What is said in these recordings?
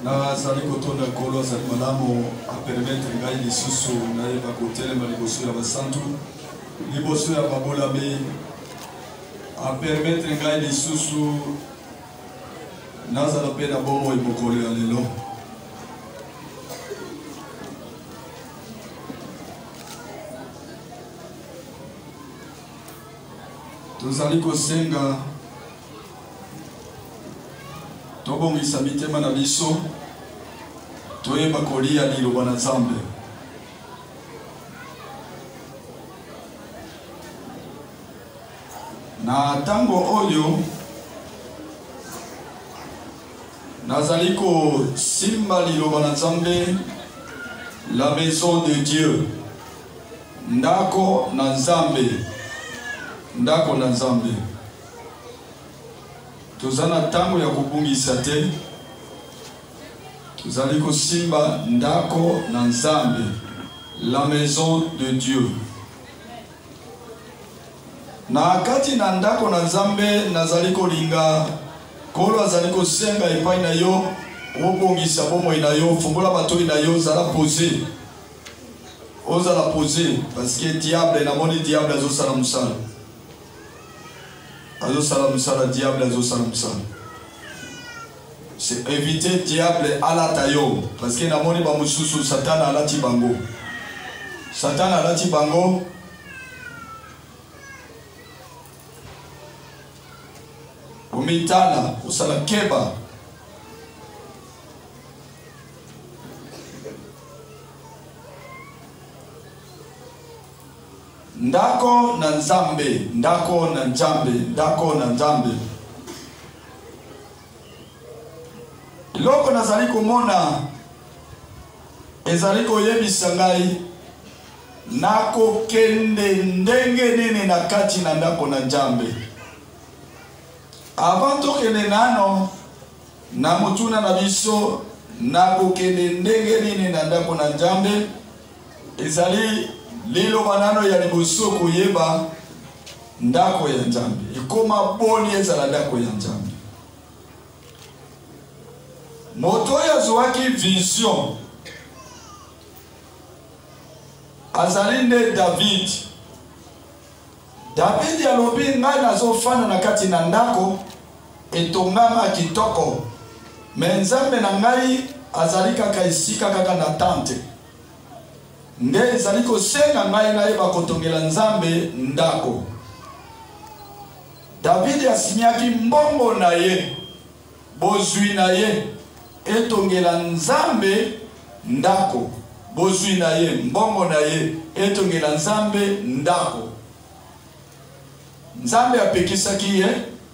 na zali kotonda kolo azali malamu apermettre ngai lisusu nayeba kotelema liboso ya basantu liboso ya babolami apermettre ngai lisusu nazala mpe na bomoi mokolo ya lelo. Tozali kosenga tobongisa mitema na biso toyeba kolia liloba na Nzambe. Na tango oyo nazali kosimba liloba na Nzambe, la maison de Dieu, ndako na Nzambe, ndako na Nzambe. Tozana tango ya kubungisa te, tozali kosimba ndako na Nzambe, la maison de Dieu. Na kati na ndako na Nzambe nazali kolinga kolo azali kosenga epai na yo obongisa bomoi na yo, fungola batoi na yo, zala posé. Ozala posé parce que diable na moni diable azosala musala. Azosala musala diable azosala musala. C'est éviter diable alata yo parce que na moni ba mususu Satan alati bango. Satan alati bango. Umitana usala keba. Ndako na Nzambe, ndako na Nzambe, ndako na Nzambe. Loko nazali komona ezali koyebisa ngai nakokende ndenge nini na kati na ndako na Nzambe. Avant tokende nano na mutuna na biso nakokende ndenge nini na ndako na Nzambe, ezali liloba nano ya liboso koyeba ndako ya Nzambe. Ikoma boni ezala ndako ya Nzambe. Moto yazwaki vision azali nde David. David alobi ngai nazofana na kati na ndako etongama kitoko, me Nzambe na ngai azali kaka esika kaka na tante. Nde ezali kosenga ngai nayeba kotongela Nzambe ndako. David asinyaki mbongo na ye, bozwi na ye, etongela Nzambe ndako. Bozwi na ye, mbongo na ye, etongela Nzambe ndako. Nzambe apekisaki ye,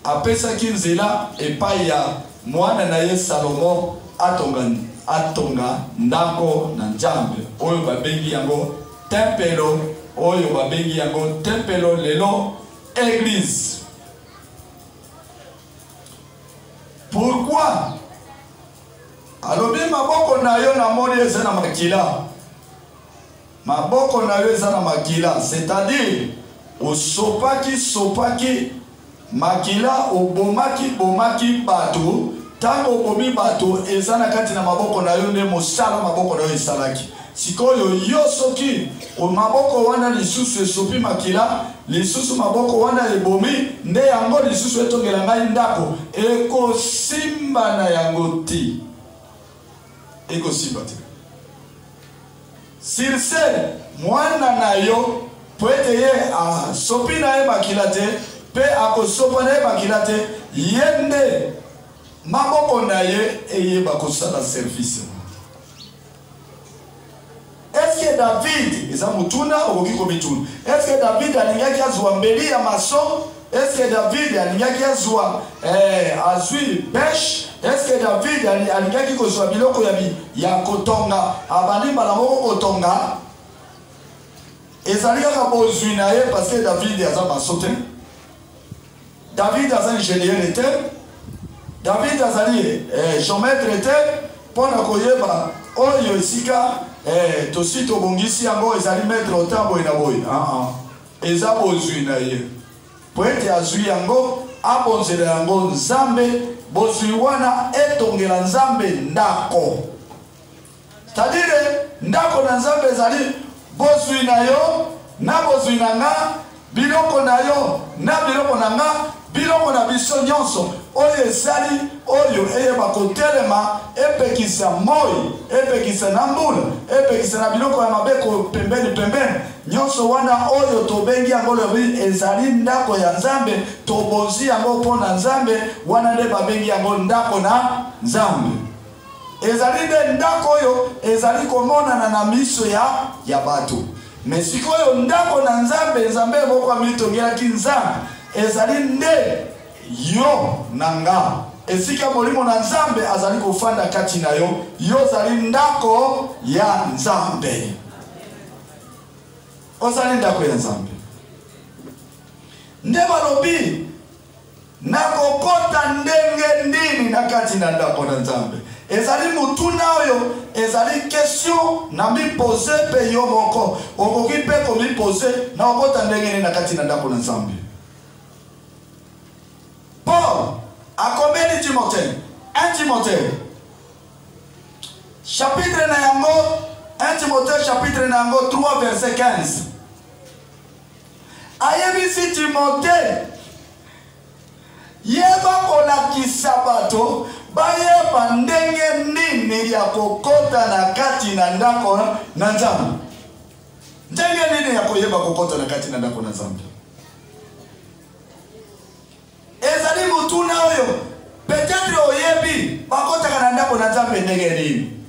apesaki nzela epai ya mwana na ye Salomo atonga ndako na Nzambe oyo babengi yango tempelo, oyo babengi yango tempelo lelo église. Pourquoi? Alobi maboko na yo na moni eza na makila. Maboko na yo eza na makila, c'est-à-dire sopaki makila, bomaki bato. Tango obomi bato eza na kati na maboko na yo nde mosala maboko na yo esalaki. Sikoyo yo soki o maboko wana lisusu esopi makila, lisusu maboko wana ebomi, nde yango lisusu etongela ngai ndako, ekosimba na yango ti. Ekosimba ti. Sirse mwana na yo poete ye sopi na ye makila te, pe akosopa na ye makila te, yende maboko na ye eyeba kosala service. Est-ce que David eza mutuna okoki komituna? Est-ce que David alingaki azwa mbeli ya mason? Est-ce que David alingaki azwa azwi pêche? Est-ce que David alingaki kozwa biloko ya kotonga abandi mbala moko kotonga? Ezali kaka bozwi na ye parce que David aza mason te. David aza ingénieur te. David azali géomètre te pona koyeba oyo esika tosi tobongisi yango ezali maître otambo ina boy. Eza bozwi na ye. Po ete azwi yango abonzela yango nzambe bozwi wana etongela nzambe ndako. C'est-à-dire ndako na nzambe ezali bozwi na yo na bozwi na nga biloko na yo na biloko na nga biloko na biso nyonso oyo ezali oyo eyeba kotelema epekisa moi epekisa na mbula epekisa na biloko ya mabeko pembeni nyonso wana oyo tobengi yango lobi ezali ndako ya nzambe tobozi yango mpona nzambe wana nde babengi yango ndako na nzambe. Ezali nde ndako oyo ezali komonana na miso ya bato. Mais sikoyo ndako na nzambe nzambe moko amitongelaki nzambe ezali nde yo nanga esika molimo na nzambe azali kofanda kati na yo yo zali ndako ya nzambe. Ozali ndako ya nzambe nde balobi nakokota ndenge ndini na kati na ndako na nzambe. Ezali mutuna oyo ezali question na mi pose pe yo moko okoki pe ko mi pose na okota ndenge na kati na ndako na nzambe. Paul akombeli Timothée 1 Timothée chapitre na yango 1 Timothée chapitre na yango 3 verset 15 ayebisi Timothée yeba kolakisa bato bayeba ndenge nini ya kokota na kati na ndako na nzambe. Ndenge nini ya koyeba kokota na kati na ndako na nzambe. Ezali mutuna oyo peut-être oyebi bakota na ndako na nzambe ndenge nini.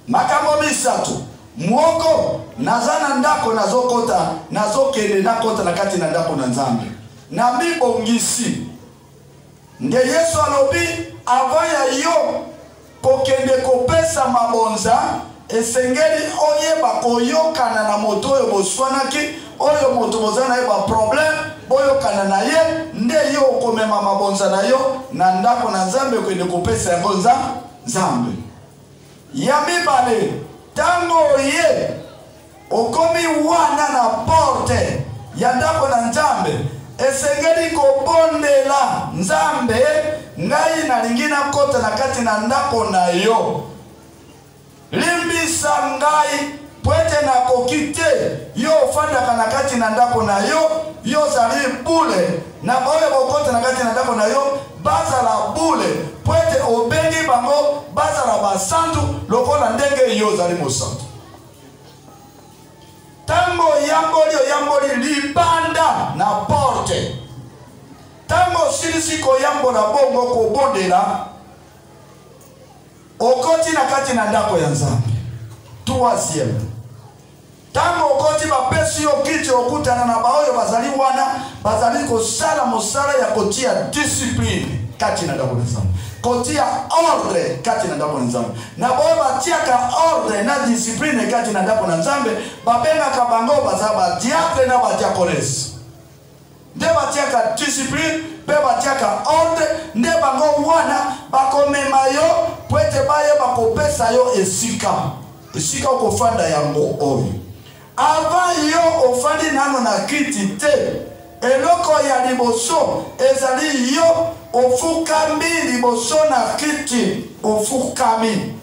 Makambo misatu mwoko nazana ndako nazokota nazokende nakota na kati na ndako na nzambe na mibongisi nde Yesu alobi avaya yo kokende kopesa mabonza esengeli oyeba koyokana na moto oyo boswanaki oyo moto bozana ye ba problème boyokana na ye nde yo komema mabonza na yo na ndako na nzambe kokende kopesa yango nzambe. Ya mibale tango ye okomi wana na porte ya ndako na nzambe esengeli kobondela nzambe ngai nalingi nakota na kati na ndako na yo limbisa ngai pwete nakoki te yo ofandaka na kati na ndako na yo yo zali bule na oyo bokota na kati na ndako na yo bazala bule pwete obengi bango bazala basantu lokola ndenge yo zali mosantu. Tango yamboli libanda na porte tango silisi koyambola bongo kobondela okoti na kati na ndako ya nzambe. Troisième tango okoti bapesi yo kiti okutana na baoyo bazali wana bazali kosala mosala ya kotia discipline kati na ndako ya nzambe kotia ordre kati na ndako na nzambe na boyo batiaka ordre na discipline kati na ndako na nzambe babengaka bango bazaba diable na badiakonesi nde batiaka discipline pe batiaka ordre nde bango wana bakomema yo pwete bayeba kopesa yo esika okofanda yango oyo ava yo ofandi nano na kiti te eloko ya liboso ezali yo ofukami liboso na kiti ofukami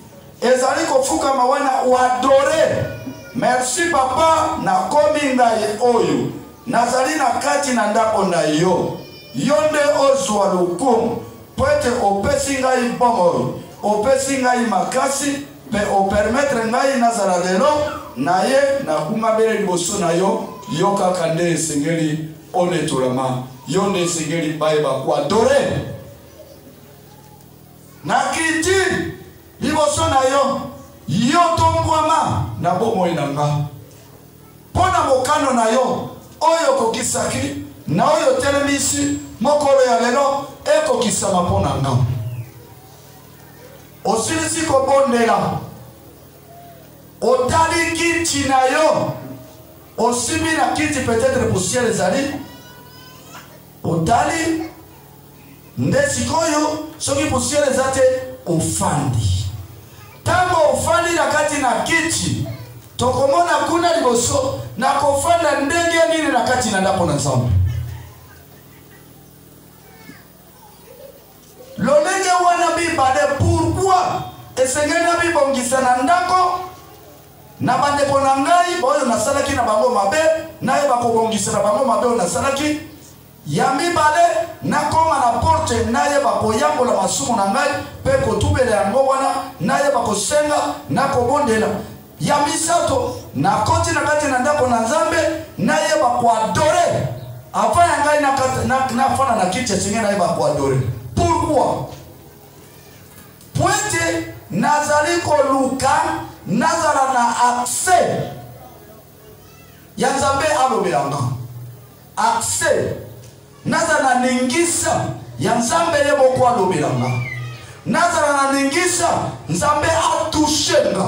ezali kofukama wana wadore merci papa nakomi ngai oyo nazali na kati na ndako na yo yo nde ozwa lokumu pwete opesi ngai bomoi opesi ngai makasi pe opermettre ngai nazala lelo na ye nakunga bele liboso na yo yo kaka nde esengeli onetolama yo nde esengeli bayeba kuadore na kiti liboso na yo yo tombwama na bomoi na nga mpona mokano na yo oyo kokisaki na oyo telemisi mokolo ya lelo ekokisama mpona nga osilisi kobondela otali kiti na yo osimi na kiti peut-être poussière ezali otali nde sikoyo soki poussière eza te ofandi tango ofandi na kati na kiti tokomona kuna liboso na kofanda ndenge nini na kati na ndako na nzambe pourquoi esengeli na bibongisa na ndako na bandeko na ngai boyo nasalaki na bango mabe naye bakobongisa na bango mabe nasalaki ya mibale nakoma na porte naye bakoyambola masumu na ngai pe kotubela yango wana naye bakosenga nakobondela ya misato nakoti na kati na ndako na Nzambe naye bakoadore avant ya ngai nafana na kiti esengeli naye bakoadore. Pourquoi? Pointe nazali koluka nazala na accès ya Nzambe alobelanga accès nazala na ningisa ya Nzambe yeboko alobelanga nazala na ningisa Nzambe atushenga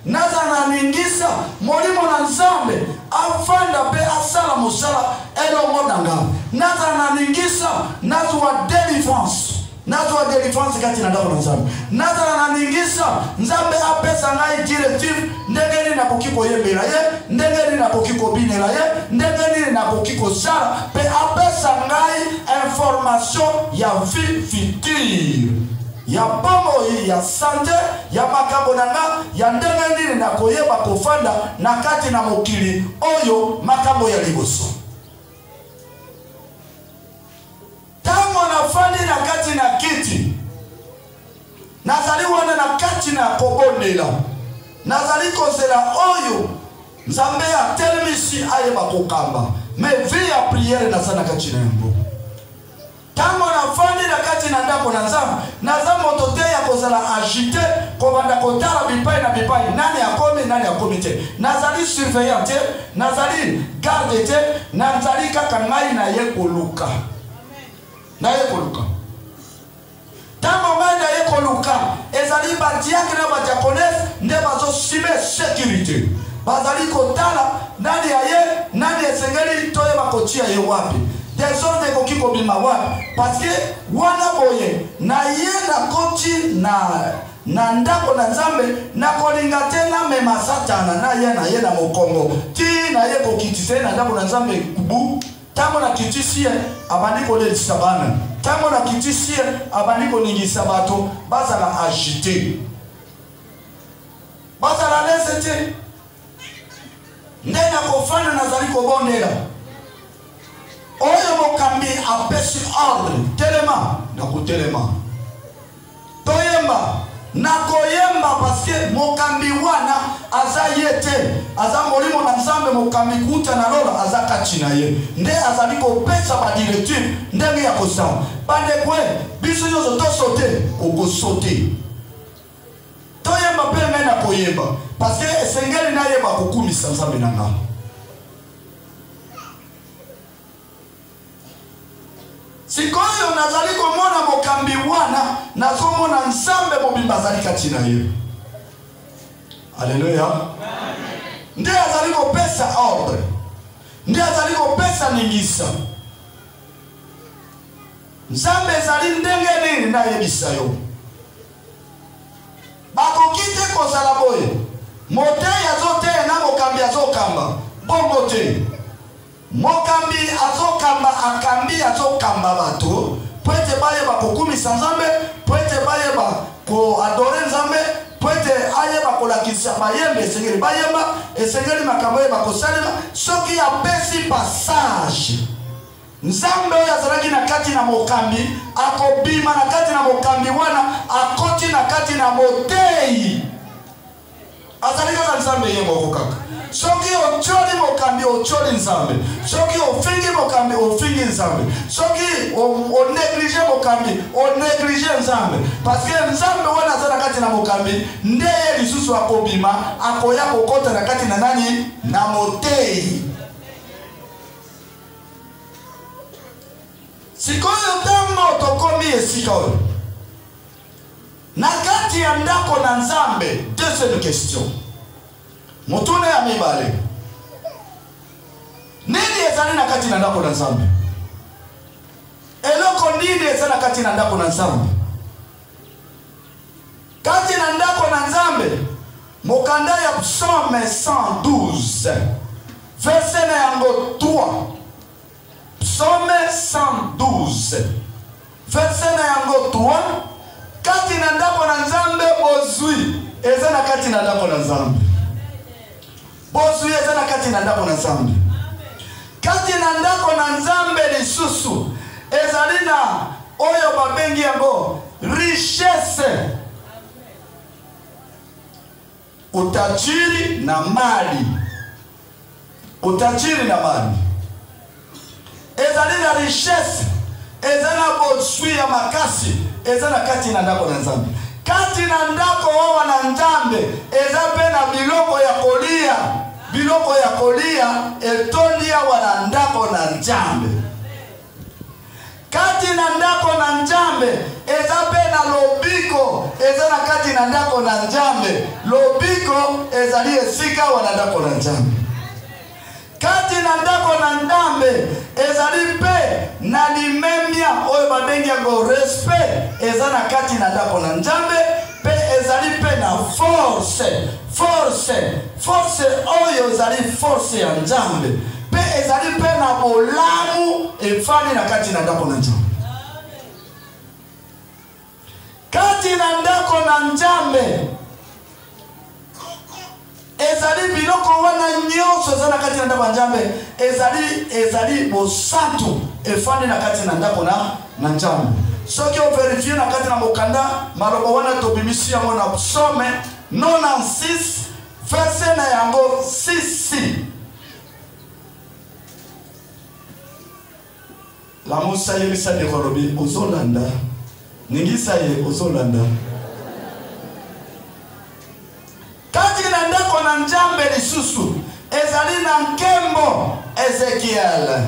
nazala na ningisa molimo na Nzambe afanda pe asala mosala elongo nanga nazala na ningisa nazwa délivrance nazwa délivrance kati na ndako na Nzambe nazala na ningisa Nzambe apesa ngai directive ndenge na kokiko yembela ye ndenge na kokiko binela ye ndenge na kokiko sala pe apesa ngai information ya vie future ya pombo ya santé ya makambo nanga ya ndenge na koyeba kofanda na kati na mokili oyo makambo ya liboso. Tango nafandi na kati na kiti nazali wana na kati na kobondela nazali kozela oyo Nzambe atelemisi ayeba kokamba me vie ya prière nazana kati na yango. Tango nafandi na kati na ndako na Nzambe naza moto te ya kozala agité kobanda kotala bipai na bipai nani akomi te nazali surveillant te nazali garde te nazali kaka ngai na ye koluka na ye koluka. Tango ngai na ye koluka ezali badiakre na badiakonese nde bazosime sécurité bazali kotala nani ya ye nani esengeli toyeba kotia ye wapi desordre koki kobima wapi parce que wana boye na ye na koti na ndako na Nzambe na kolinga te na mema satana na ye na mokongo ti na ye kokitise na ndako na Nzambe kubu. Tango na kitisie abandi kolelisa bana tango na kitisie abandi koningisa bato bazala agité bazala lesete ndena kofana nazali kobondela oyo mokambi apesi ordre telema na kutelema toyemba na koyemba parce que mokambi wana aza yete aza molimo na Nzambe mokambi kuta na lola aza kati na ye nde azali kopesa ba directive ndenge ya kosala bande kwe biso nyoso to sauter oko sauter toyemba pe na koyemba parce que esengeli na yeba kokumisa Nzambe na nga. Sikoyo nazali komona mokambi wana nazomona Nzambe mobimba azali kati na ye. Alléluia. Nde azali kopesa ordre nde azali kopesa ningisa Nzambe ezali ndenge nini nayebisa yo bakokite kozala boye motei azoteya na mokambi azokamba bongo te mokambi azokamba akambi azokamba bato poete bayeba kokumisa Nzambe poete bayeba ko adore Nzambe poete ayeba kolakisa bayembe esengeli bayemba esengeli makambo yeba kosalema soki apesi passage Nzambe oyo azalaki na kati na mokambi akobima na kati na mokambi wana akoti na kati na motei azali kaka Nzambe ye moko kaka soki ocholi mokambi ocholi Nzambe soki ofingi mokambi ofingi Nzambe soki o néglige mokambi o néglige Nzambe parce que Nzambe wana azala kati na mokambi nde ye lisusu akobima akoya kokota na kati na nani na motei. Sikoyo tango tokomi esika oyo na kati ya ndako na Nzambe deuxième question motune ya mibale nini ezali na kati na ndako na Nzambe eloko nini ezali na kati na ndako na Nzambe kati na ndako na Nzambe mokanda ya Psaume 112 verset na yango 3 Psaume 112 verset na yango 3 kati na ndako na Nzambe kati na ndako na Nzambe. Bozwi ezana kati na ndako na Nzambe. Kati na ndako na Nzambe lisusu ezali na oyo babengi yango richesse. Utajiri na mali. Utajiri na mali. Ezali na richesse. Ezana bozwi ya makasi. Ezana kati na ndako na Nzambe. Kati na ndako wa na Nzambe ezape na biloko ya kolia. Biloko ya kolia etolia wana ndako na Nzambe. Kati na ndako na Nzambe ezape na lobiko. Ezana kati na ndako na Nzambe. Lobiko ezali esika wana ndako na Nzambe. Kati na ndako na Nzambe ezali pe na limemia oyo babengi yango respect. Ezana kati na ndako na Nzambe pe ezali pe na force. Force oyo ezali force ya Nzambe. Pe ezali pe na bolamu efani na kati na ndako na Nzambe. Kati na ndako na Nzambe ezali biloko wana nyonso ezana kati na ndako na Nzambe. Ezali bosantu efani na kati na ndako na Nzambe. Soki o verifie na kati na mokanda maloba wana tobimisi yango na Psaume 96 verset na yango 6. La musa yebisa de korobi ozolanda. Ningisa ye ozolanda. Kati na ndako na Nzambe lisusu ezali na nkembo. Ezekiel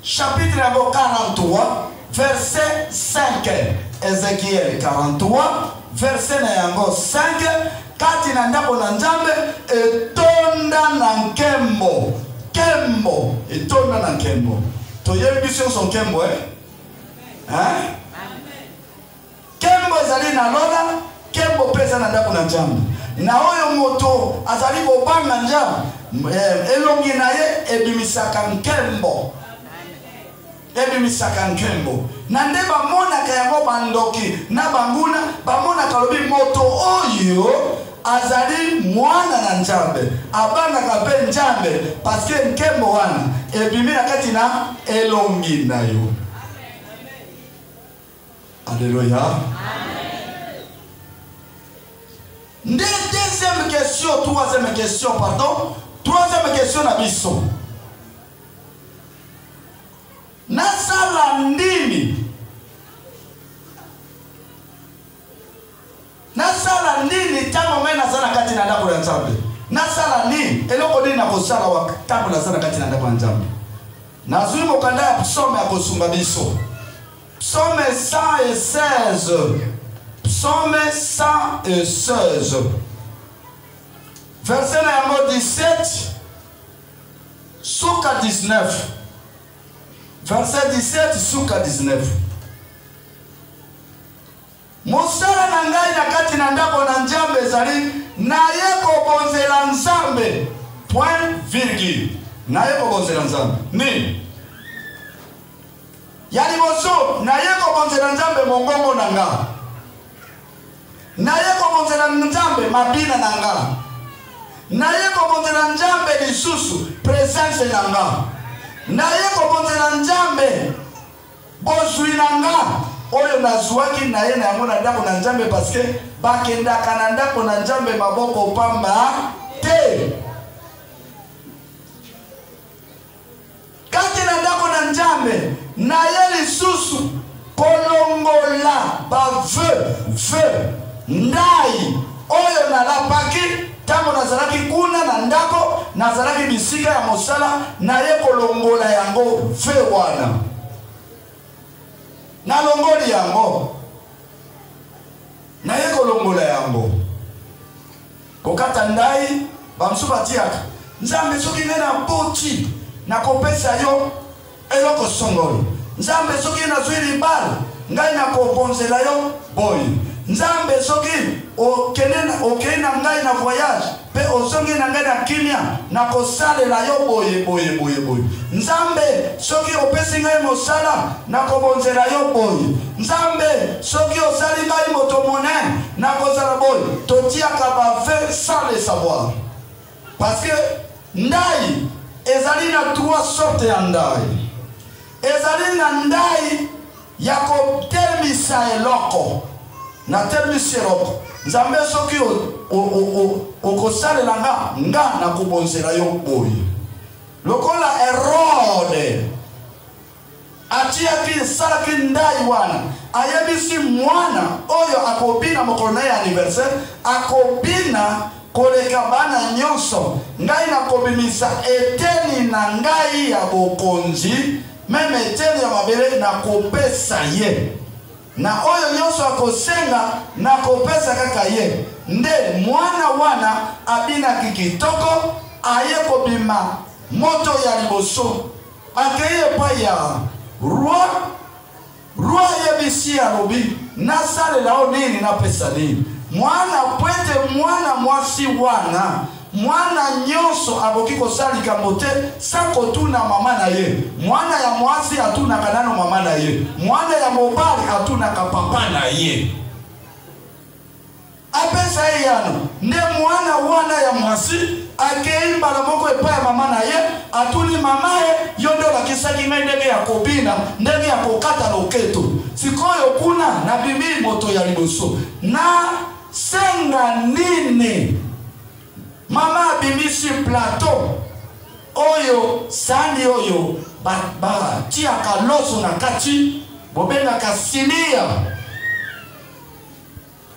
chapitre 43 verset 5. Ezekiel 43 verset na yango 5. Kati na ndako na Nzambe etonda na nkembo. Kembo etonda na nkembo. Toyebiso son kembo hein? Kembo ezali na lola. Kembo pesa na ndako na Nzambe. Na oyo moto azali bobanga Nzambe elongi na ye ebimisaka nkembo. Ebimisaka nkembo. Na nde bamonaka yango bandoki na banguna bamonaka lobi moto oyo azali mwana na Nzambe. Abangaka pe Nzambe parce que nkembo wana ebimi na kati na elongi na yo. Alléluia. Deuxième question, troisième question, pardon. Troisième question na biso. Nasala ndini. Nasala ndini tango mena sana kati na ndako ya Nzambe. Nasala nini? Eloko nini na kosala wa tango na sana kati na ndako ya Nzambe. Nazui mokanda ya Psaume ya kosunga biso. Psaume 116. Psaume 116. Verset na yango 17. Suka 19. Verset 17, suka 19. Mosala na ngai na kati na ndako na Nzambe ezali na ye kobonzela Nzambe. Point virgule. Na ye kobonzela Nzambe. Ni? Ya liboso na ye kobonzela Nzambe mongongo na nga. Na ye kobonzela Nzambe mabina na nga. Na ye kobonzela Nzambe lisusu presence na nga. Na ye kobonzela Nzambe bozwi na nga. Oyo nazwaki na ye na yango na ndako na Nzambe parce que bakendaka na ndako na Nzambe maboko pamba te. Kati na ndako na Nzambe na ye lisusu kolongola ba vœu ndai oyo nalapaki tango nazalaki kuna na ndako nazalaki bisika ya mosala na ye kolongola yango vœu wana. Na longoli yango na ye kolongola yango kokata ndai bamsu batiaka Nzambe soki nena boti na kopesa yo eloko songolo. Nzambe soki nazwi libala ngai na kobonzela yo boy. Nzambe soki okei na ngai na voyage pe osongi na ngai na kimia na kosalela yo boye. Nzambe soki opesi ngai mosala na kobonzela yo boye. Nzambe soki osali ngai moto monene na kozala boye. Totiaka ba vœu 100 de savoir. Parce que ndai ezali na 3 sortes ya ndai. Ezali na ndai ya kotelemisa eloko. Na telemisa eloko. Nzambe soki okosalela nga na kubonzela yo boye. Lokola Herode atiaki salaki ndai wana ayebisi mwana oyo akobina mokolo na ye anniversaire akobina koleka bana nyonso ngai nakobimisa eteni na ngai ya bokonzi meme eteni ya mabele nakopesa ye na oyo nyonso akosenga nakopesa kaka ye nde mwana wana abinaki kitoko aye kobima moto ya liboso akeye epai ya roi yebisi alobi nasalela o nini napesa nini mwana pwete mwana mwasi wana mwana nyonso akoki kosalika mote sakotuna mama na ye mwana ya mwasi atunaka nano mama na ye mwana ya mobali atunaka papa na ye apesa ye yano nde mwana wana ya mwasi akei mbala moko epai ya mama na ye atuni mama ye yo nde olakisaki ngai ndenge ya kobina ndenge ya kokata loketo sikoyo kuna nabimi moto ya liboso na senga nini mama abimisi plateau oyo sani oyo batiaka loso na kati bobengaka sinia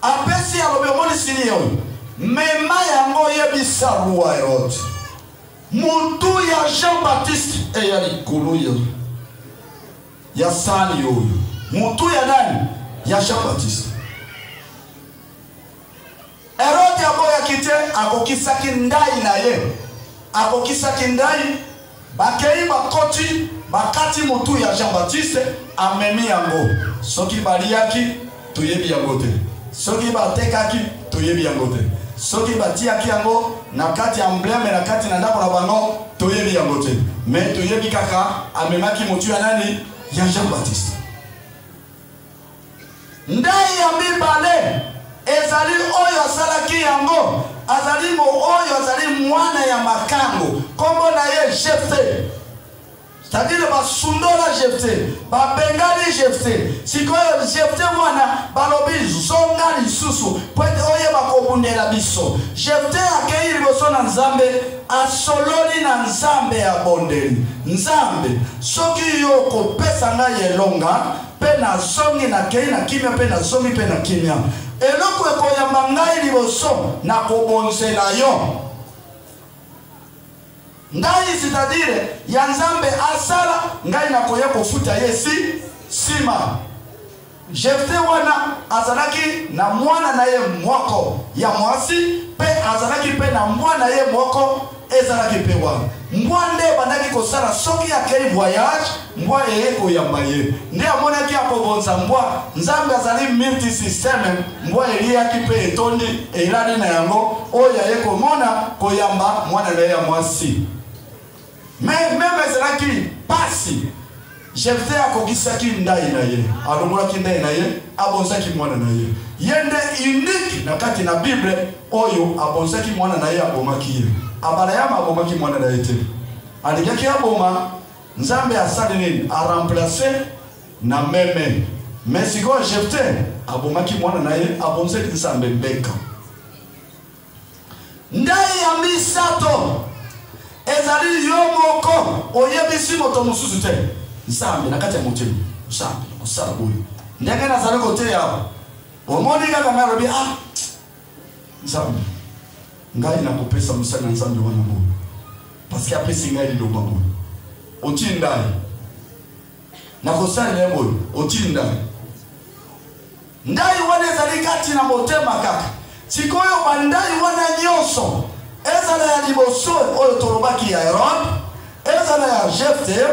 apesi alobi omoni sinia oyo mema yango yebisa roi Herode mutu ya Jean-Baptiste eya likolo ya sani oyo mutu ya nani ya Jean-Baptiste Herode aboyaki te akokisaki ndai na ye akokisaki ndai bakei bakoti bakati mutu ya Jean-Baptiste amemi yango soki baliaki toyebi yango te soki batekaki toyebi yango te soki batiaki yango na kati ya emblème na kati na ndako na bango toyebi yango te mais toyebi kaka amemaki mutu ya nani ya Jean-Baptiste ndai ya mibale ezali oyo asalaki yango azali mo oyo azali mwana ya makango kombo na ye Jephthé c'est-à-dire basundola Jephthé babengali Jephthé sikoyo Jephthé mwana balobi zonga lisusu pwete oye bakobundela biso Jephthé akei liboso na Nzambe asololi na Nzambe ya bondeli Nzambe soki yo kopesa ngai elonga pe na zongi na kei na kimia pe na zongi pe na kimia eloko ekoyamba ngai liboso na kobonzela yo ngai c'est-à-dire ya Nzambe asala ngai nakoya kofuta ye sima Jephthé wana azalaki na mwana na ye mwoko ya mwasi pe azalaki pe na mwana ye mwoko ezalaki pe wana mbwa nde bandaki kosala soki akei voyage mbwa eye koyamba ye nde amonaki akobonza mbwa Nzambe azali multi systeme mbwa eliaki pe etondi elali na yango oyo aye komona koyamba mwana na ye ya mwasi meme ezalaki pasi Jephthé akokisaki ndai na ye alongolaki ndai na ye abonzaki mwana na ye ye nde unique na kati na Bible oyo abonzaki mwana na ye abomaki ye abalayama abomaki mwana na ye te alikaki aboma Nzambe asali nini aremplacer na meme mais sikoyo Jephthé abomaki mwana na ye abonzaki Nzambe mbeka ndai ya misato ezali yo moko oyebisi moto mosusu te Nzambe na kati ya motima Nzambe kosala boye ndenge nazali kote yawo omoni kaka ngai alobi Nzambe ngai nakopesa mosala na Nzambe wana boye parce que apesi ngai liloba boye oti ndai nakosalela ye boye oti ndai wana ezali kati na motema kaka sikoyo bandai wana nyonso ezala ya liboso oyo tolobaki ya Herode ezala ya Jephthé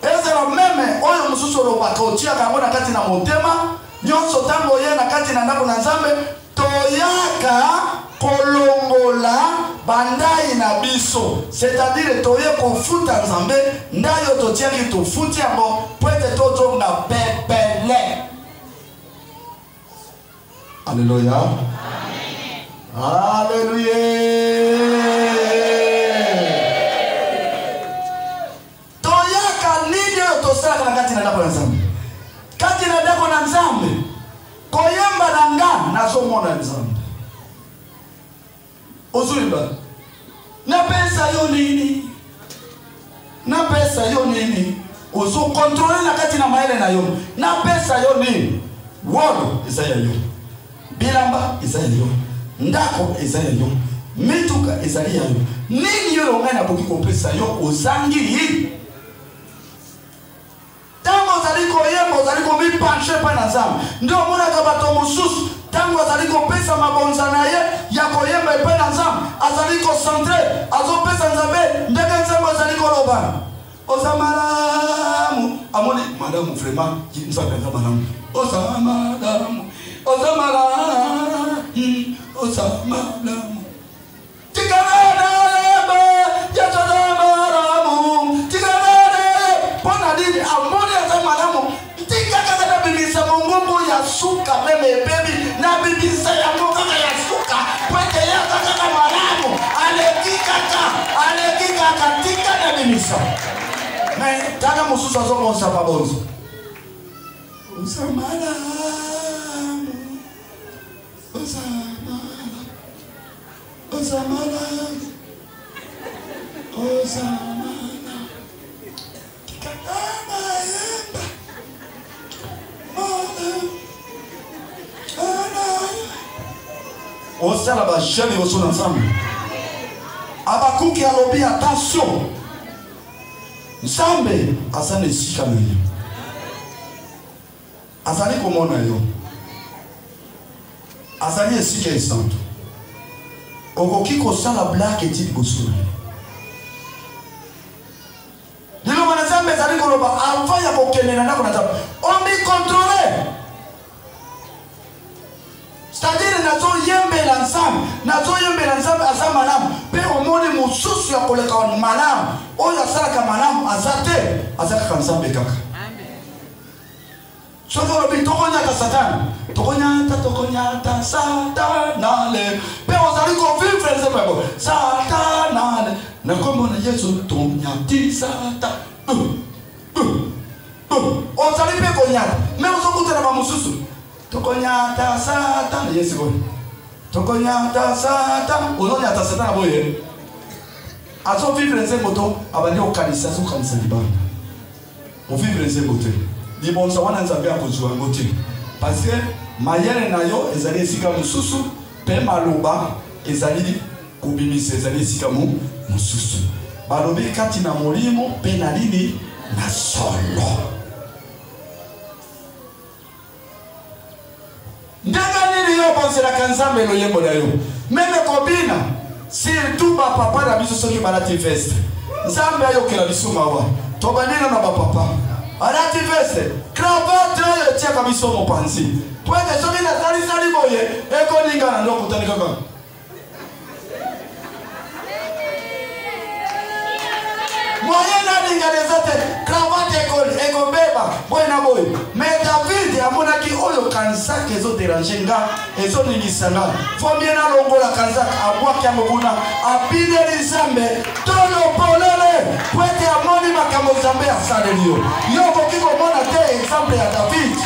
ezala meme oyo mosusu olobaka otiaka yango na kati na motema nyonso ntango oye na kati na ndako na Nzambe toyaka kolongola bandai na biso c'est-à-dire toye kofuta Nzambe ndai oyo totiaki tofuti yango po ete tozonga pepele. Alléluia. Alléluia. Toyaka nini tosala kana kati na ndako na Nzambe. Kati na ndako na Nzambe. Koyemba na nga nazomona Nzambe. Ozulimba. Na pesa yo nini? Na pesa yo nini? Ozo contrôler na kati na maele na yo. Na pesa yo nini? Wodo ezaya yo. Bilamba ezaya yo. Ndako ezaya yo. Mituka ezaya yo. Nini yo longa na boki kopesa yo ozangi yi? Tango zaliko yembo zaliko mi panche pa na Nzambe. Ndio mona ka bato mosusu tango zaliko pesa mabonza na ye ya koyemba pa na Nzambe azaliko centré azo pesa Nzambe ndenge Nzambe zaliko loba. Osamalamu amoni madame vraiment Nzambe ngabalamu. Osamalamu osamalamu osamalamu tikarana yemba yasamalamu tikarana pona dini amoni osamalamu tikakaka bibisa mongongo ya suka meme baby na bibisa ya mongongo ya suka kwete ya kaka malamu alekika tika na bibisa mais tana mususu azomonsa pabonzo osamalamu Osamala Kikatama yemba Osala ba jeune oso ensemble. Abakuki alobi attention. Nzambe asane sika na yo. Azali komona yo. Azali esika esanto. Okoki kosala blague etili bosula. Lelo mana Nzambe ezali koloba avant ya kokende na ndako na Nzambe. On me contrôler. C'est-à-dire nazo yembela Nzambe, nazo yembela Nzambe asa malamu. Pe omoni mususu ya koleka malamu. Oyo asalaka malamu azate, azaka Nzambe kaka. Souvent le tokonya ta Satan, tokonya ta Satanale. Pe ozali ko vivre Nzambe bo. Satanale. Na kombo na Yesu tonya ti Satan. Ozali pe konya. Mais ozokutana ba mususu. Tokonyata Satan Yesu boy. Tokonyata Satan. Ozonyata Satan boye. Azo vivre Nzambe to abandi okanisa so kanisa libanda. O vivre Nzambe to. Libonza wana Nzambe akozwa ngote. Parce que mayele na yo ezali esika mususu pe maloba ezali kubimisa ezali esika mususu. Balobi kati na molimo pe na nini na solo. Ndaga nini yo bonsela Nzambe lo yembo na yo. Meme kobina surtout ba papa na biso soki balati veste. Nzambe ayokela biso mawa. Tobanina na ba papa. Alati veste, cravate yo tia kabiso mopanzi. Twende soki na sali boye, eko ninga na ndoko tani kaka. Moyen na ninga desate, cravate eko beba, boye na boye. Mais David amonaki oyo kanzaka ezo déranger nga, ezo ningisanga. Faut bien na longola kanzaka abwaki amobuna, abineli Nzambe, tolo polele, kwete amoni makambo Nzambe asaleli yo. Yo koki komona te exemple ya David.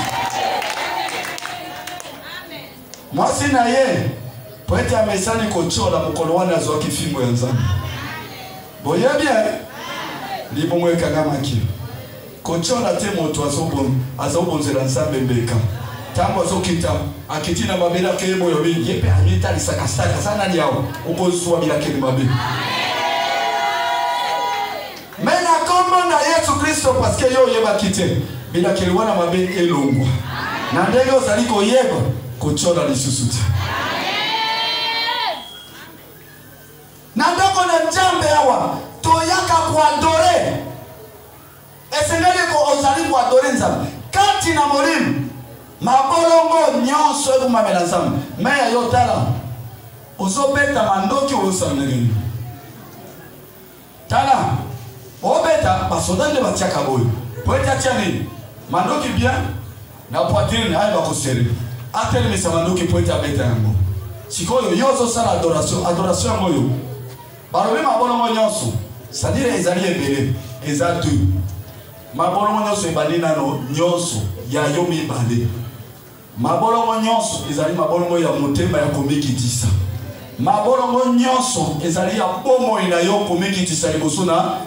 Mwasi na ye, poete amesani kochola mukolo wana azwaki fimbo ya Nzambe. Boye bien. Libo mweka ngama ki. Kochola te moto azobonzela Nzambe mbeka. Tango azokita akitina mabela ke moyo bi yepe amita lisakastaka sana liao. Ukozwa bila kele mabe. Mena kombo na Yesu Kristo parce que yo yeba kite. Bila kele wana mabe elongwa. Na ndege ozali koyeba kochola lisusu te. Na ndoko na Nzambe hawa toyaka kuadore. Esengeli ko ozali kuadore Nzambe. Kati na molimo mabolongo nyonso ekumamela Nzambe. Meya yo tala ozobeta mandoki osamnegeni. Tala obeta basoda nde batiaka boyo. Poeta tiani mandoki bien na poitrine ayi bakosere. Atelemisa mandoki poeta beta yango. sikoyo yozo sala adoration moyo balobi mabolongo nyonso c'est-à-dire ezali ebele eza deux mabolongo nyonso ebandi nano nyonso ya yo mibale mabolongo nyonso ezali mabolongo ya motema ya komikitisa mabolongo nyonso ezali ya bomoi na yo komikitisa liboso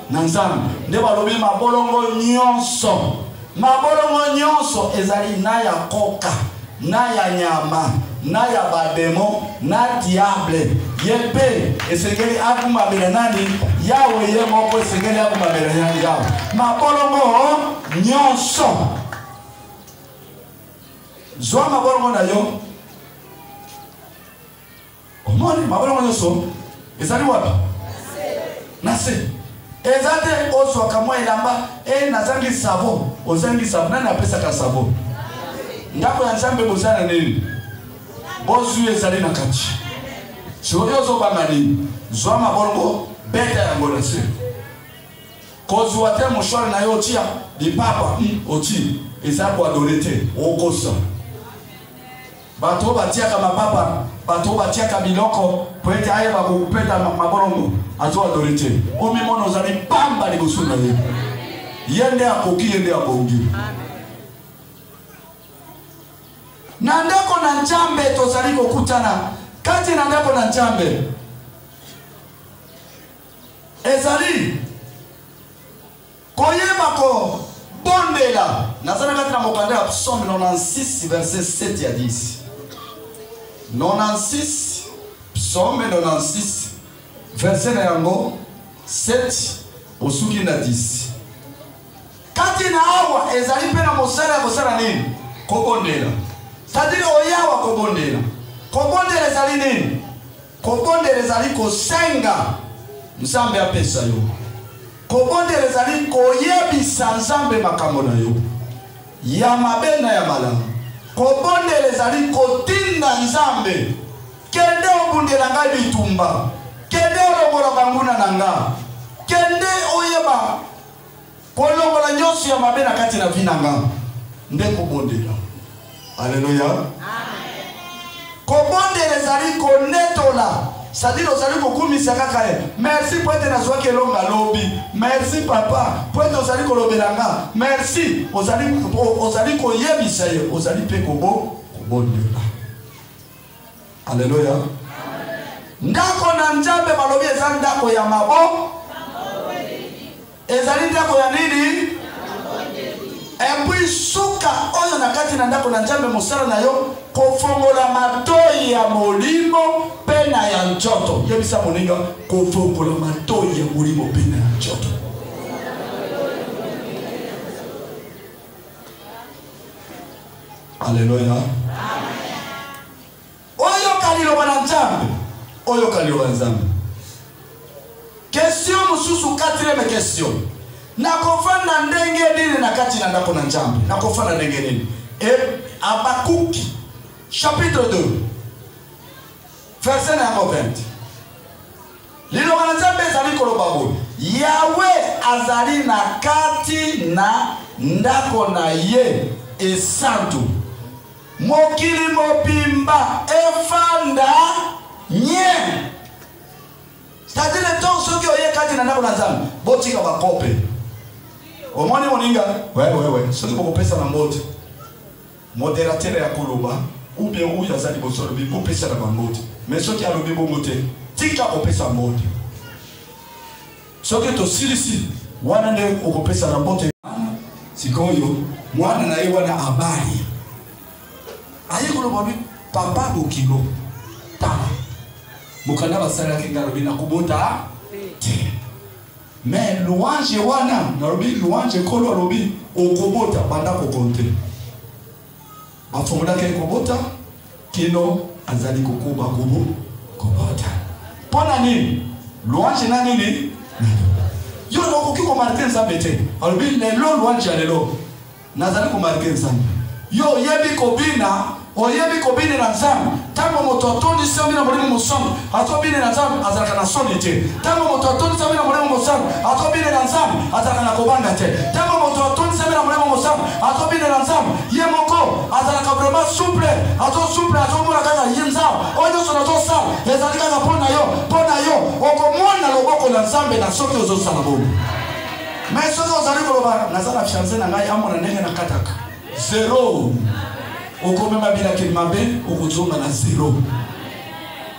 na nzambe nde balobi mabolongo nyonso ezali na ya koka na ya nyama na ya bademo na diable yepe esengeli akumabela nani yawe ye moko esengeli akumabela yawe mabolongo nyonso zwa mabolongo na yo omoni mabolongo nyonso ezali wapi nase ezate ozwa kamwa elamba nazangi savo ozangi savo nani apesaka savo ndako ya nzambe bozana nini bozwi ezali na kati soki ozobanga nini zwa mabolongo beta yango na se kozwa te moshwari na yo otia lipapa oti eza koadore te okosa bato batiaka mapapa bato batiaka biloko po ete ayeba kokupeta mabolongo azoadore te omimona ozali pamba liboso na ye ye nde akoki ye nde abongi na ndako na nzambe tozali kokutana kati na ndako na nzambe ezali koyeba ko bondela nazana kati na mokanda ya Psaume 96 verset 7 à 10 96 Psaume 96 verset na yango 7 osuki na 10 kati na awa ezali pe na mosala ya kosala nini kobondela c'est-à-dire oyawa kobondela kobondela ezali nini kobondela ezali kosenga nzambe apesa yo kobondela ezali koyebisa nzambe makambo na yo ya mabe na ya malamu kobondela ezali kotinda nzambe kende obundela ngai bitumba kende olongola banguna na nga kende oyeba kolongola nyonso ya mabe na kati na vi na nga nde kobondela. Alléluia. Amen. Kobondela ezali konetola c'est-à-dire ozali kokumisa kaka ye merci po ete nazwaki elonga lobi merci papa po ete ozali kolobela nga merci ozali koyebisa ye ozali mpe kobondela. Alléluia. Ndako na nzambe balobi ezali ndako ya mabo ezali ndako ya nini epui suka oyo na kati na ndako na nzambe mosala na yo kofongola matoi ya molimo pe na ya nzoto yebisa moninga kofongola matoi ya molimo pe na ya nzoto. Alléluia. Oyo kaliloba na nzambe oyo kaliloba nzambe. Question mususu 4e question. Nakofana ndenge nini na kati na ndako na nzambe nakofana ndenge nini Habakuki chapitre 2 verset 20 liloba na nzambe ezali koloba boye Yawe azali na kati na ndako na ye esantu mokili mobimba efanda nye. C'est-à-dire tout ce qui est kati na ndako na nzambe botika bakope omoni moninga ouais soki bokopesa na mbote modérateur ya koloba ou bien uya azali bosolobi bopesa na bambote mais soki alobi bongo te tika kopesa mbote soki tosilisi wana nde okopesa na mbote sikoyo mwana na ye wana abali aye koloba bi papa bokilo tala mokanda basalaki ngalobi na kubota te mais louange wana nalobi louange kolo alobi okobota banda kokonte bafungulaki ekobota kino azali kokuba kobota pona nini louange na nini yo okoki komarke nzambe te alobi lelo louange ya lelo nazali komarke nzambe yo yebi kobina oyebi kobine na nzambe tango moto atondi sami na molimo mosantu atobine na nzambe azalaka na soni te tango moto atondi sami na molimo mosantu atobine na nzambe azalaka na kobanga te tango moto atondi sami na molimo mosantu atobine na nzambe ye moko azalaka vraiment souple ato souple atomona kaka ye nzambe oyo sonazo sala ezalika na pona yo okomona loboko na Nzambe na soki ozosala bongo. Mais soki ozali koloba nazala fiancé na ngai amona ndenge na kataka zero okomema bila kimabe okozonga na zero.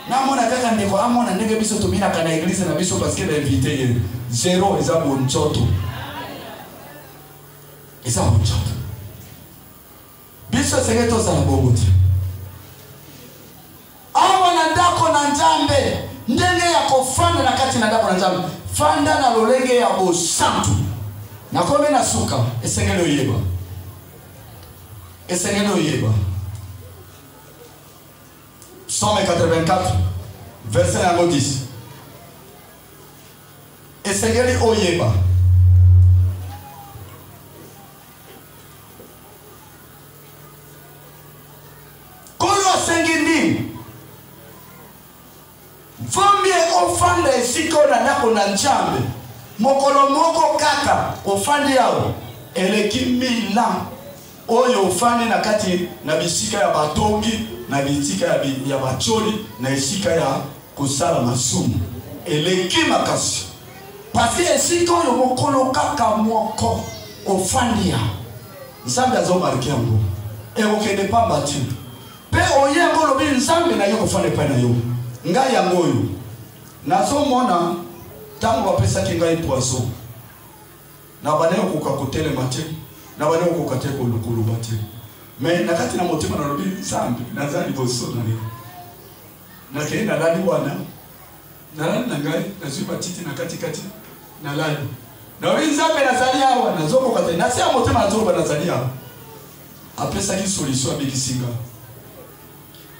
Namona kaka ndeko amona ndenge biso tomina kana église na biso parce que la invité ye zero eza bonchoto. Eza bonchoto. Biso segeto za bobuti. Amona ndako na Nzambe ndenge ya kofanda na kati na ndako na Nzambe. Fanda na lolenge ya bosantu. Na kome na suka esengele oyeba. Esengele oyeba. Psaume 84 verset 10. Esengeli oyeba. Kolo sengindi. Vomie ofanda esiko na ndako na Nzambe. Mokolo moko kaka ofandi yao eleki mila oyo ofandi na kati na bisika ya batongi na bisika ya bacholi na esika ya kusala masumu eleki makasi parce que esika oyo mokolo kaka moko ofandi ya Nzambe azomarke yango ekokende pamba ti pe oyengo lobi Nzambe na yo kofanda pa na yo ngai yango oyo nazomona tango bapesaki ngai poisson na bana yokoka kotelema te na bana yokoka te koluba te mais nakati na motema na lobi Nzambe nazali boso na yo nakei nalali wana nalali na ngai nazwi matiti na katikati nalali na oyo Nzambe nazali awa nazokoka te nasi ya motema nazokoka nazali awa apesaki solution abikisinga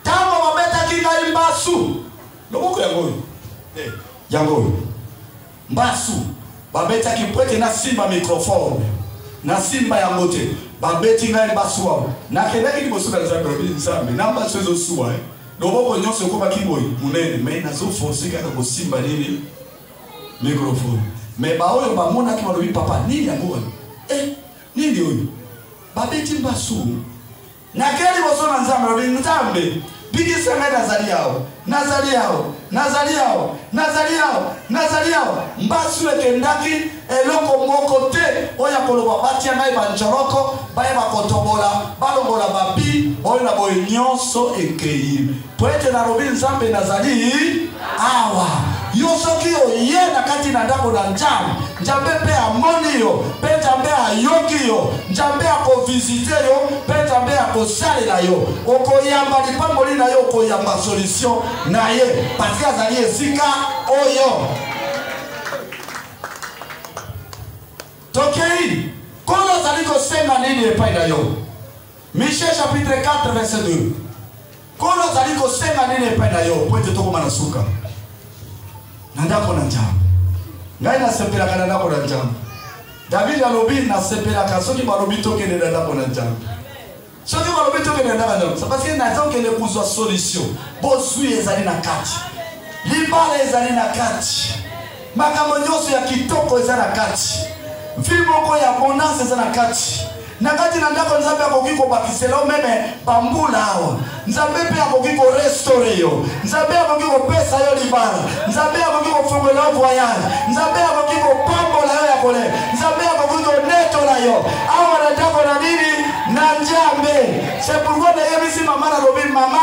tango babetaki ngai mbasu loboko yango oyo yango oyo mbasu babetaki pwete na simba microphone na simba yango te babeti ngai mbasu wao nakendaki liboso na Nzambe na mbasu ezosuwa loboko nyonso ekobaki boye munene mais nazoforce kaka kosimba nini microphone mais baoyo bamonaki balobi papa nini yango wana nini oyo babeti mbasu nakeli liboso na Nzambe lobi Nzambe bigisa ngai nazali yao mbasu ekendaki eloko moko te oya koloba batia ngai banjoroko baye bakotobola balongola babi oyo na boye nyonso ekei po ete nalobi Nzambe nazali awa yo soki oye na kati na ndako na Nzambe pe amoni yo pe Nzambe ayoki yo Nzambe akovisite yo pe Nzambe akosalela yo okoyamba lipamboli na yo okoyamba solution na ye parce que azali esika oyo tokei kolo azali kosenga nini epai na yo Michée chapitre 4 verset 2 kolo azali kosenga nini epai na yo po ete tokoma na suka na ndako na Nzambe ngai nasepelaka na ndako na Nzambe David alobi nasepelaka soki balobi tokende na ndako na Nzambe soki balobi tokende na ndako na Nzambe parce que nazokende kozwa solution bosui ezali na kati libala ezali na kati makambo nyonso ya kitoko ezali na kati vi moko ya bonance ezali na kati na kati na ndako Nzambe akoki kobakisela o meme bambula awa Nzambe pe akoki ko restaurer yo Nzambe akoki kopesa yo libala Nzambe akoki kofungola yo voyage Nzambe akoki kopambola yo ya kole Nzambe akoki konetola yo awa na ndako na nini na Nzambe c'est pourquoi nayebisi mama na lobi mama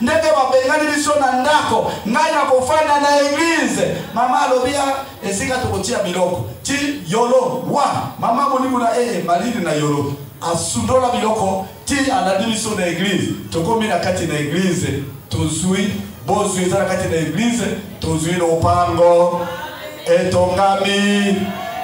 ndenge babengani biso na ndako ngai na kofanda na église mama alobia esika tokotia biloko ti yolo wa mama monimu na malini na yolo asundola biloko ti anadi biso na église tokomi na kati na église tozwi bozwi eza na kati na église tozwi lopango etongami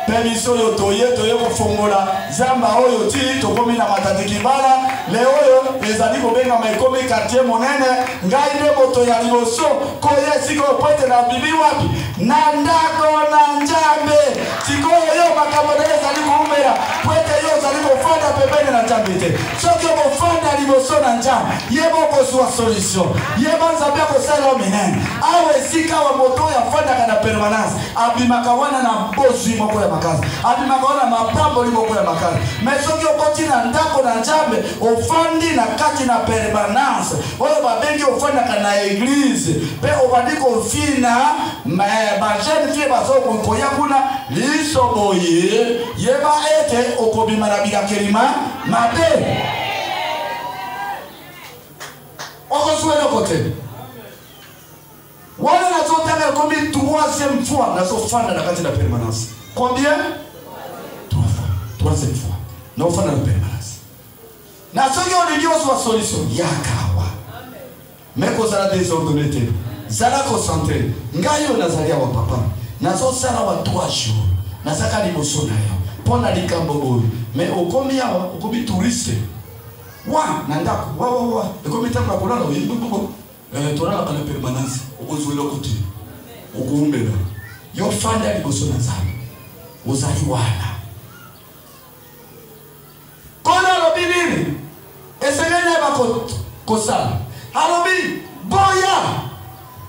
pe biso yo toye kofongola zamba oyo ti tokomi na matati kibala le oyo ezali kobengama ekomi quartier monene ngai nde moto ya liboso koye sikoyo po ete na bibi wapi na ndako na Nzambe sikoyo yo makambo na ezali kuumela po ete yo ozali kofanda pembeni na Nzambe te soki okofanda liboso na Nzambe yeba okozwa solution yeba Nzambe akosala yo minene awa esika wa moto oyo afandaka na permanence abimaka wana na bozwi moko ya makasi abimaka wana mapambo liboko ya makasi mais soki okoti na ndako na Nzambe ofandi na kati na permanence oyo babengi ofandaka na église pe obandi kofina bajene fie bazokoya kuna liso boye yeba ete okobima na bilakelima mabe okosuela kote wala nazotanga komi 3e fois nazofanda na kati na permanence. Combien? 3 fois. 3e fois. Naofanda na permanence. Na soki olinyoso wa solution yakawa. Meko zala désordonné te. Zala concentré. Ngayo nazalia wa papa. Nazosala wa 3 jours. Nazaka liboso na yo. Pona likambo oyo. Mais okomi awa, okomi touriste. Wa nandako. Wa. Okomi tango akolala oyimbo. Torala kana permanence okozwela kuti okuumbela yo fanda liboso na Nzambe ozali wana kona lobi nini esengene bakosala alobi boya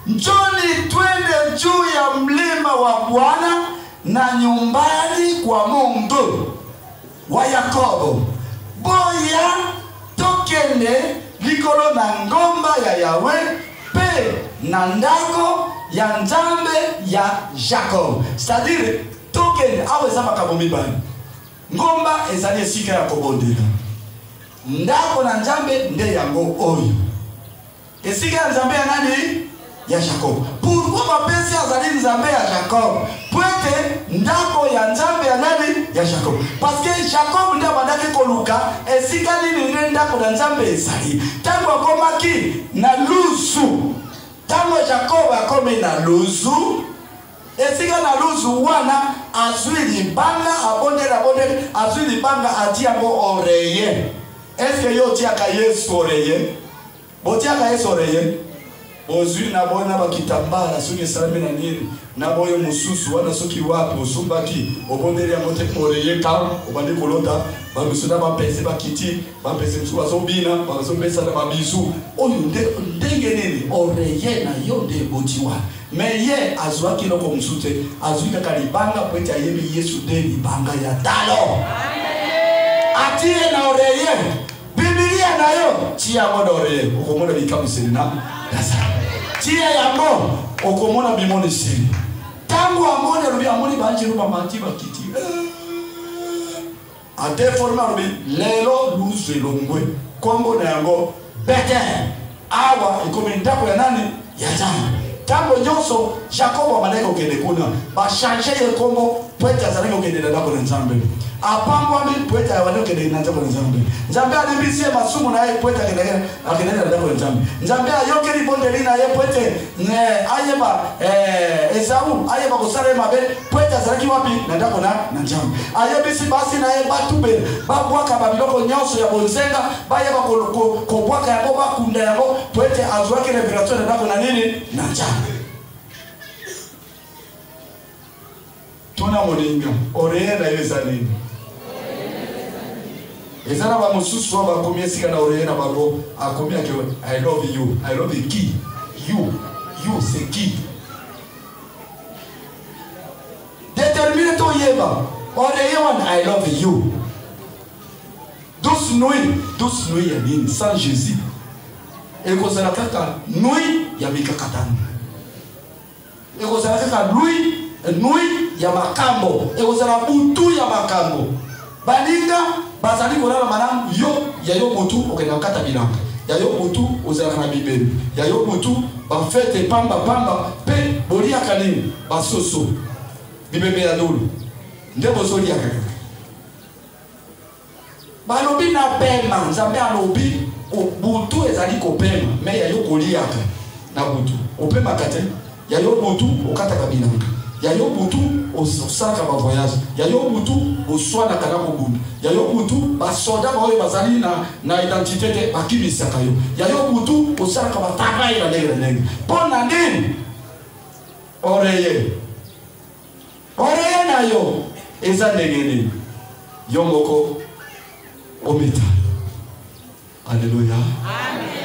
njoni twende juu ya mlima wa Bwana na nyumbani kwa Mungu wa Yakobo boya tokende likolo na ngomba ya Yahweh pe na ndako ya Nzambe ya Jacob. C'est-à-dire tokende aweza makambo mibani. Ngomba ezali esika ya kobondela. Ndako na Nzambe nde yango oyo. Esika ya Nzambe ya nani? Ya Jacob. Pourquoi bapesi azali Nzambe ya Jacob? Pwete ndako ya Nzambe ya nani? Ya Jacob. Parce que Jacob nde bandaki koluka esika nini nde ndako na Nzambe ezali. Tango akomaki na luzu. Tango Jacob akomi na luzu. Esika na luzu wana azwi libanga abondela azwi libanga atiako oreiller. Est-ce que yo tiaka Yesu oreiller? Botiaka Yesu oreiller? Ozwi na bona bakitambala soki salame na nini na boyo mususu wana soki wapi osumbaki obondeli yango te oreye ka obandi kolota bamusuda bapese bakiti bapese musu bazobina bazopesa na babisu oyo ndenge nini oreye na yo nde botiwa mais ye azwaki loko musute azwi kaka libanga pwete ayebi Yesu de libanga ya talo atie na oreye Biblia na yo tia moda oreye okomona bikamuseli na tia yango okomona bimoni siri tangu amone rubi amoni banji ruba manti bakiti ate forma rubi lelo luze longwe kombo na yango bete awa ikomendako ya nani ya Nzambe tango nyoso Jacob amaleka okende kuna ba changer ye kombo pweta azaleka okende ndako na Nzambe apangwa mi pweta ya wanyo kende ndako na Nzambe Nzambe alibisie masumu na ye pweta akende ndako na Nzambe Nzambe ayokeli bondeli na ye pwete ayeba Esau ayeba kosala mabe pweta azalaki wapi na ndako na Nzambe ayebisi basi na ye batube babwaka babiloko nyonso ya bonzenga bayeba kobwaka yango bakunda yango pwete azwaki revelation na ndako na nini na Nzambe tuna moninga oreye na yeza nini ezana ba mususu ba komie sika na oreye na babo akomia ke I love you ki you c'est qui détermine ton yeba oreye wan I love you douce nuit ya nini sans Jésus et kozala kaka nuit ya mikakatano et kozala kaka nuit ya makambo ekozala butu ya makambo balinga bazali kolala malamu yo butu okenda kata bilanga ya yo butu ozala na bibeli ya yo butu ba fete pamba pe bolia kanini basoso bibebe ya dolo nde bozoli ya kaka balobi na pema Nzambe alobi butu ezali kopema mais ya yo koliaka na butu opema kate ya yo butu okata kabilanga ya yo butu osaka ba voyage ya yo butu oswana kana kobunda ya yo butu ba soda ba oyo bazali na identité te bakimisa kayo ya yo butu osaka ba travail na ndenge pona nini oreye na yo eza ndenge nini yo moko ometa Alléluia amen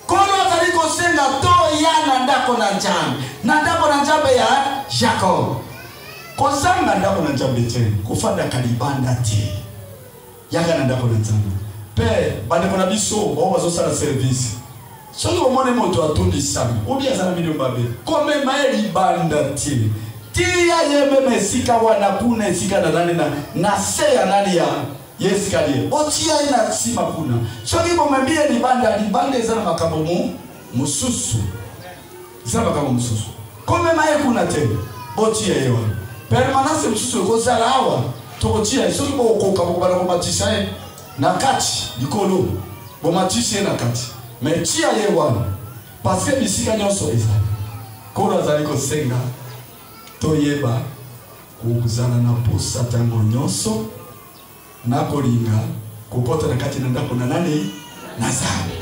kono azali kosenga to ya na ndako na Nzambe ya Jacob kozanga ndako na nzambe te kofanda kalibanda te yaka na ndako na nzambe pe bandeko na biso bao bazosala service soki omone moto atondisami obi azala milio mabe komema ye libanda te tia ye meme esika wana kuna esika na nani na se ya nani ya escalier otia ye na nsima kuna soki bomembi ye libanda eza na makambo mosusu eza na makambo mosusu komema ye kuna te botia ye wana permanence mosusu ekozala awa tokotia ye soki bokoka bokobana komatisa ye na kati likolo bomatisi ye na kati mais tia ye wana parce que bisika nyonso ezali kono azali kosenga toyeba kozala na posa ntango nyonso na kolinga kokota na kati na ndako na nani na nzambe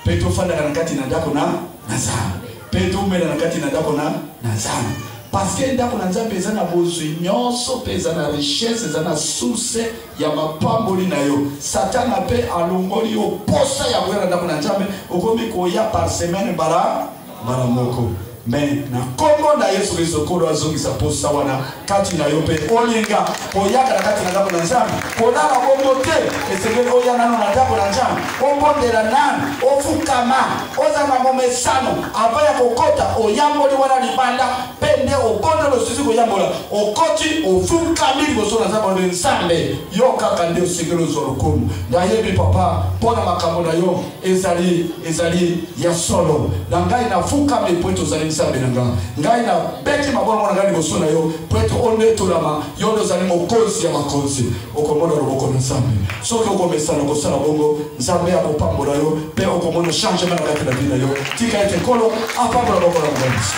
mpe tofandaka na kati na ndako na nzambe mpe tomela na kati na ndako na nzambe parce que ndako na nzambe eza na bozwi nyonso mpe eza na richesse eza na source ya mapamboli na yo satana mpe alongoli yo posa ya koya na ndako na nzambe okomi koya par semaine bara moko mais na kombo na Yesu Kristo kolo azongisa posa wana kati na yo mpe olinga oyaka na kati na ndako na nzambe kolala bongo te esengeli oya nano na ndako na nzambe obondela nani ofukama oza na momesano ava ya kokota oyamboli wana libanda mpe nde obondela osusi koyambola okoti ofukami liboso na nzambe ole nzambe yo kaka nde osengeli ozwa lokumu nayebi papa mpona makambo na yo ezali ya solo na ngai nafukami po ete ozali nzambe na ngai na beti mabongo na ngai liboso na yo po ete ondetolama yo nde ozali mokonzi ya makonzi okomona loboko na nzambe soki okomesana kosala bongo nzambe akopambola yo mpe okomona changement na kati na vi na yo tika ete nkolo apambola loboko na mokonzi